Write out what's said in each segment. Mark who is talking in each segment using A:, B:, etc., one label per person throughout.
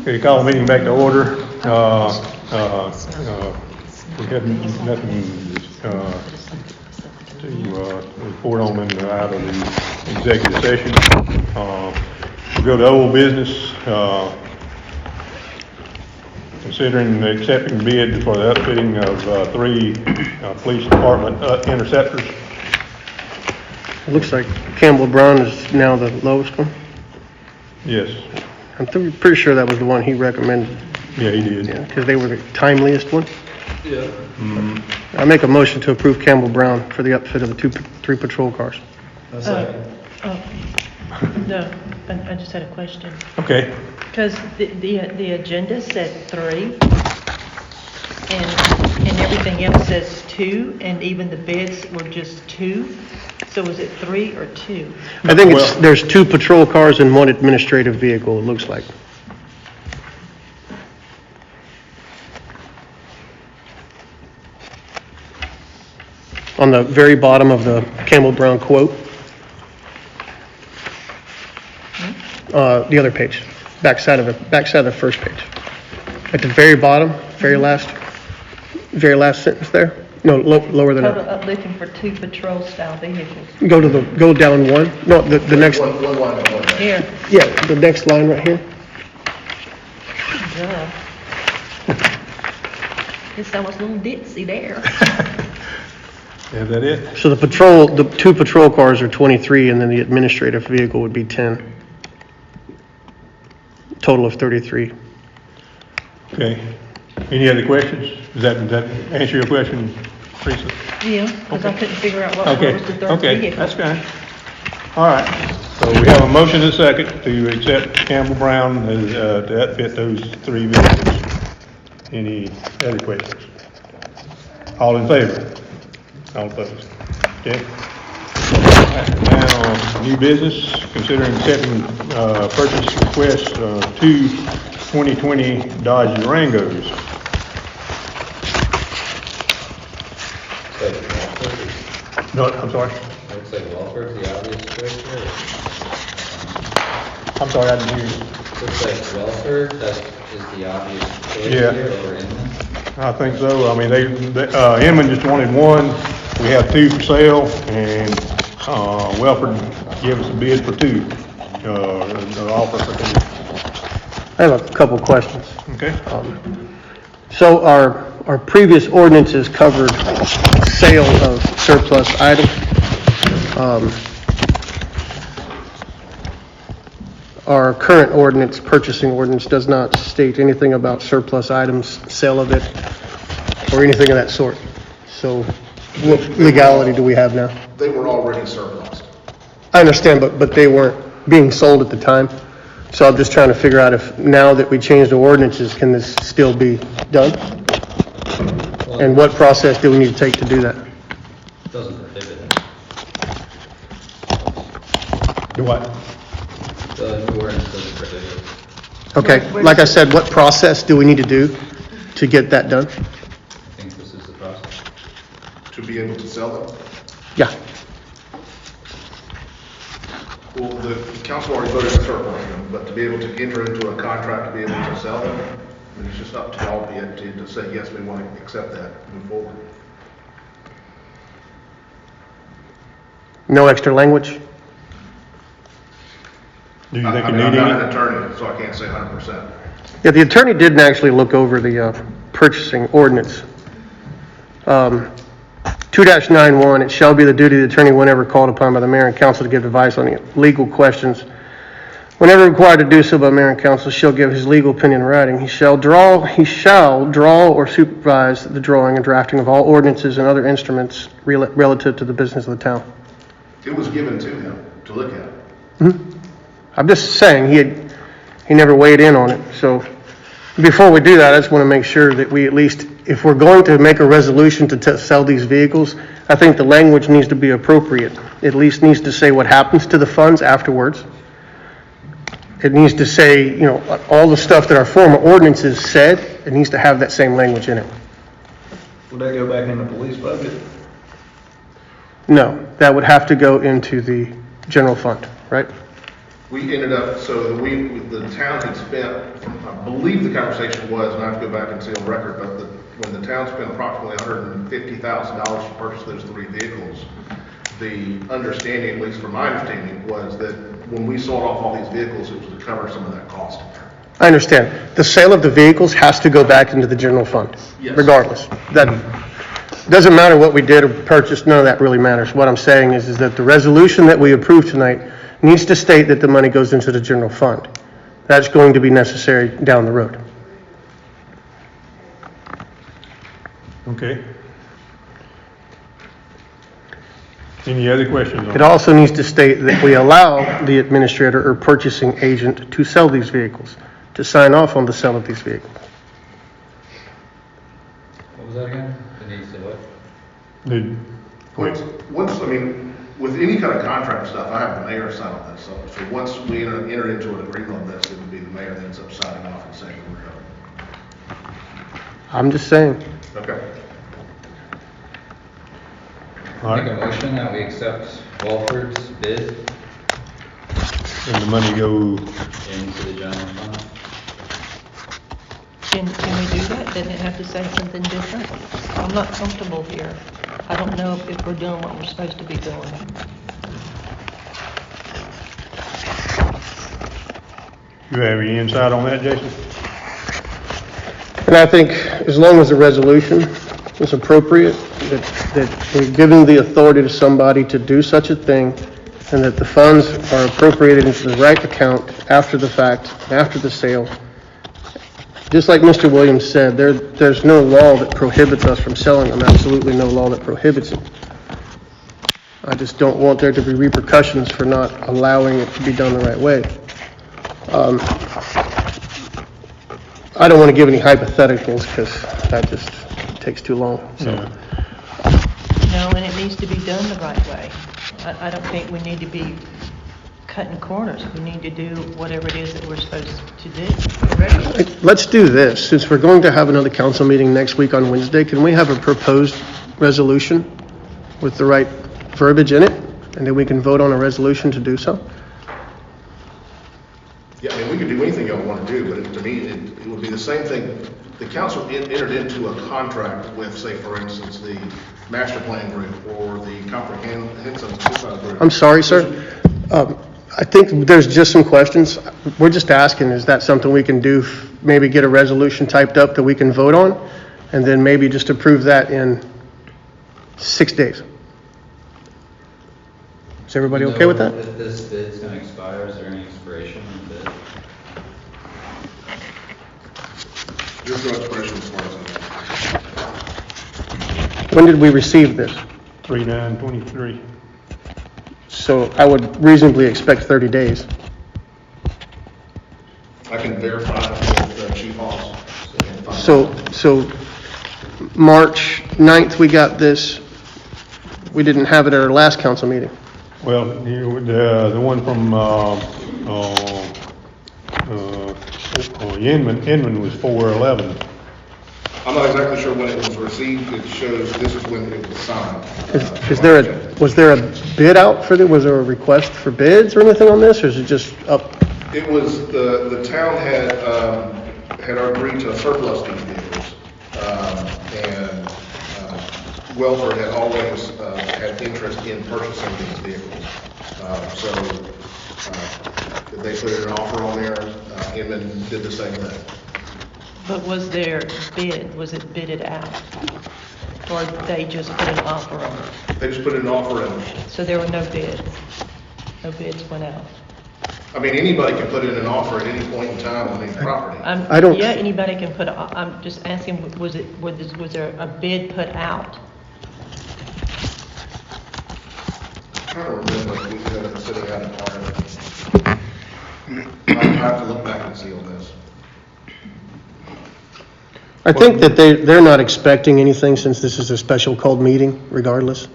A: Okay, call the meeting back to order. We had nothing to report on in out of the executive session. We'll go to old business. Considering accepting bid for the upfitting of 3 police department interceptors.
B: It looks like Campbell Brown is now the lowest one.
A: Yes.
B: I'm pretty sure that was the one he recommended.
A: Yeah, he did.
B: Yeah, because they were the timeliest one.
C: Yeah.
B: I make a motion to approve Campbell Brown for the upfit of the 3 patrol cars.
C: A second.
D: No, I just had a question.
A: Okay.
D: Because the agenda said 3, and everything else says 2, and even the bids were just 2. So was it 3 or 2?
B: I think there's 2 patrol cars and 1 administrative vehicle, it looks like. On the very bottom of the Campbell Brown quote. The other page, backside of the first page. At the very bottom, very last sentence there. No, lower than
D: Total
B: that.
D: uplifting for 2 patrol style vehicles.
B: Go down 1. No, the next.
C: One line.
D: Here.
B: Yeah, the next line right here.
D: Duh. It's almost a little ditzy there.
A: Is that it?
B: So the 2 patrol cars are 23, and then the administrative vehicle would be 10. Total of 33.
A: Okay. Any other questions? Does that answer your question, Teresa?
D: Yeah, because I couldn't figure out what
A: Okay.
D: was the third
A: Okay,
D: vehicle.
A: that's fine. All right. So we have a motion and a second to accept Campbell Brown as, to outfit those 3 vehicles. Any other questions? All in favor? All opposed? Okay. All right, now, new business, considering accepting purchase request 2 2020 Dodge Durangos. No, I'm sorry.
C: Looks like welfare's the obvious choice here.
A: I'm sorry, I didn't hear you.
C: Looks like welfare, that is the obvious choice
A: Yeah.
C: here over Inman.
A: I think so. I mean, Inman just wanted 1. We have 2 for sale, and Welford gave us a bid for 2, an offer for 2.
B: I have a couple questions.
A: Okay.
B: So our previous ordinances covered sale of surplus items. Our current ordinance, purchasing ordinance, does not state anything about surplus items, sale of it, or anything of that sort. So what legality do we have now?
E: They were already surplus.
B: I understand, but they weren't being sold at the time. So I'm just trying to figure out if now that we changed the ordinances, can this still be done? And what process do we need to take to do that?
C: Doesn't prohibit it.
A: Do what?
C: The new ordinance doesn't prohibit it.
B: Okay, like I said, what process do we need to do to get that done?
C: I think this is the process.
E: To be able to sell them?
B: Yeah,
E: Well, the council already voted to surplus them, but to be able to enter into a contract to be able to sell them, I mean, it's just up to y'all to say, yes, we want to accept that, move forward.
B: no extra language?
A: Do you think you
E: I'm
A: need
E: not an
A: any?
E: attorney, so I can't say 100%.
B: Yeah, the attorney didn't actually look over the purchasing ordinance. 2-91, it shall be the duty of the attorney whenever called upon by the mayor and council to give advice on legal questions. Whenever required to do so by mayor and council, shall give his legal opinion in writing. He shall draw or supervise the drawing and drafting of all ordinances and other instruments relative to the business of the town.
E: It was given to him to look at.
B: I'm just saying, he never weighed in on it. So before we do that, I just want to make sure that we at least, if we're going to make a resolution to sell these vehicles, I think the language needs to be appropriate. It at least needs to say what happens to the funds afterwards. It needs to say, all the stuff that our former ordinances said, it needs to have that same language in it.
F: Would that go back in the police budget?
B: No, that would have to go into the general fund, right?
E: We ended up, so the town had spent, I believe the conversation was, and I have to go back and see on record, but when the town spent approximately $150,000 to purchase those 3 vehicles, the understanding, at least from my understanding, was that when we sold off all these vehicles, it was to cover some of that cost.
B: I understand. The sale of the vehicles has to go back into the general fund,
E: Yes.
B: regardless. That doesn't matter what we did or purchased, none of that really matters. What I'm saying is that the resolution that we approved tonight needs to state that the money goes into the general fund. That's going to be necessary down the road.
A: Okay. Any other questions on
B: It also needs to state that we allow the administrator or purchasing agent to sell these vehicles, to sign off on the sale of these vehicles.
C: What was that again? It needs to what?
A: The-
E: Once, I mean, with any kind of contract stuff, I have the mayor sign on this. So once we enter into an agreement on this, it would be the mayor that ends up signing off and saying we're covered.
B: I'm just saying.
E: Okay.
A: All
C: Make a
A: right,
C: motion that we accept Walford's bid
A: and the money go,
C: into the general fund.
D: Can we do that? Doesn't it have to say something different? I'm not comfortable here. I don't know if we're doing what we're supposed to be doing.
A: you have any insight on that, Jason?
B: And I think as long as the resolution is appropriate, that we're giving the authority to somebody to do such a thing, and that the funds are appropriated into the right account after the fact, after the sale. Just like Mr. Williams said, there's no law that prohibits us from selling them, absolutely no law that prohibits it. I just don't want there to be repercussions for not allowing it to be done the right way. I don't want to give any hypotheticals because that just takes too long, so.
A: Yeah.
D: No, and it needs to be done the right way. I don't think we need to be cutting corners. We need to do whatever it is that we're supposed to do. Correct?
B: Let's do this, since we're going to have another council meeting next week on Wednesday, can we have a proposed resolution with the right verbiage in it? And then we can vote on a resolution to do so?
E: Yeah, I mean, we could do anything y'all want to do, but to me, it would be the same thing. The council entered into a contract with, say, for instance, the master plan group or the comprehensive group.
B: I'm sorry, sir. I think there's just some questions. We're just asking, is that something we can do, maybe get a resolution typed up that we can vote on, and then maybe just approve that in 6 days? Is everybody okay with that?
C: If this bid's gonna expire, is there any expiration on the bid?
E: There's no expiration as far as I know.
B: When did we receive this?
A: 3/9/23.
B: So I would reasonably expect 30 days.
E: I can verify with Chief Halls.
B: So March 9th, we got this. We didn't have it at our last council meeting.
A: Well, the one from, Inman was 4/11.
E: I'm not exactly sure when it was received. It shows this is when it was signed.
B: Was there a bid out for it? Was there a request for bids or anything on this, or is it just up?
E: It was, the town had agreed to surplus these vehicles. And Welford had always had interest in purchasing these vehicles. So they put an offer on there. Inman did the same thing.
D: But was there bid? Was it bidded out? Or they just put an offer on it?
E: They just put an offer in.
D: So there were no bids? No bids went out?
E: I mean, anybody can put in an offer at any point in time on any property.
B: I don't-
D: Yeah, anybody can put, I'm just asking, was there a bid put out?
E: I'm trying to remember if we had it sitting out in part. I have to look back and see on this.
B: I think that they're not expecting anything since this is a special called meeting regardless.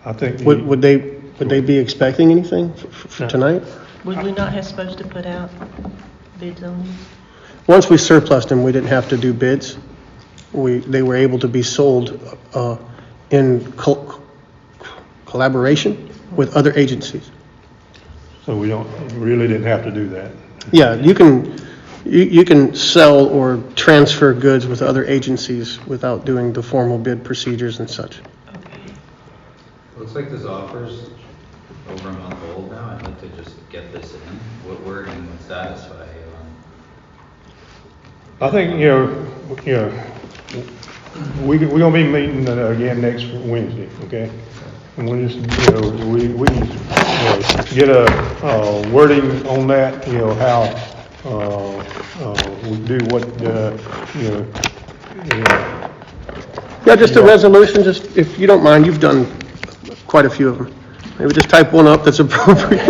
A: I think.
B: Would they be expecting anything for tonight?
D: Would we not have supposed to put out bids on these?
B: Once we surplused them, we didn't have to do bids. They were able to be sold in collaboration with other agencies.
A: So we really didn't have to do that.
B: Yeah, you can sell or transfer goods with other agencies without doing the formal bid procedures and such.
C: Looks like this offer's over a month old now. I'd like to just get this in. What wording would satisfy you on?
A: I think, we're gonna be meeting again next Wednesday, okay? And we just, we can, get a wording on that, how, we do what,
B: Yeah, just a resolution, just, if you don't mind, you've done quite a few of them. Maybe just type one up that's appropriate.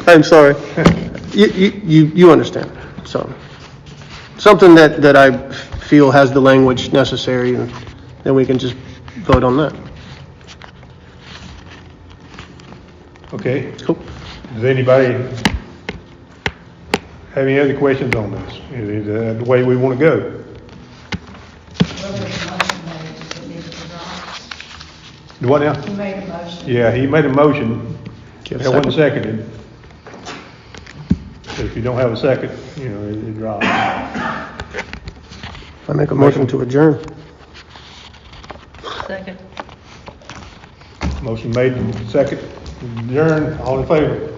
B: I'm sorry. You understand, so. Something that I feel has the language necessary, and then we can just vote on that.
A: okay?
B: Cool.
A: Does anybody have any other questions on this? Is that the way we want to go? Do what now?
G: He made a motion.
A: Yeah, he made a motion.
B: Okay,
A: That wasn't seconded. So if you don't have a second, it drops.
B: I make a motion to adjourn.
D: Second.
A: Motion made, second, adjourn, all in favor?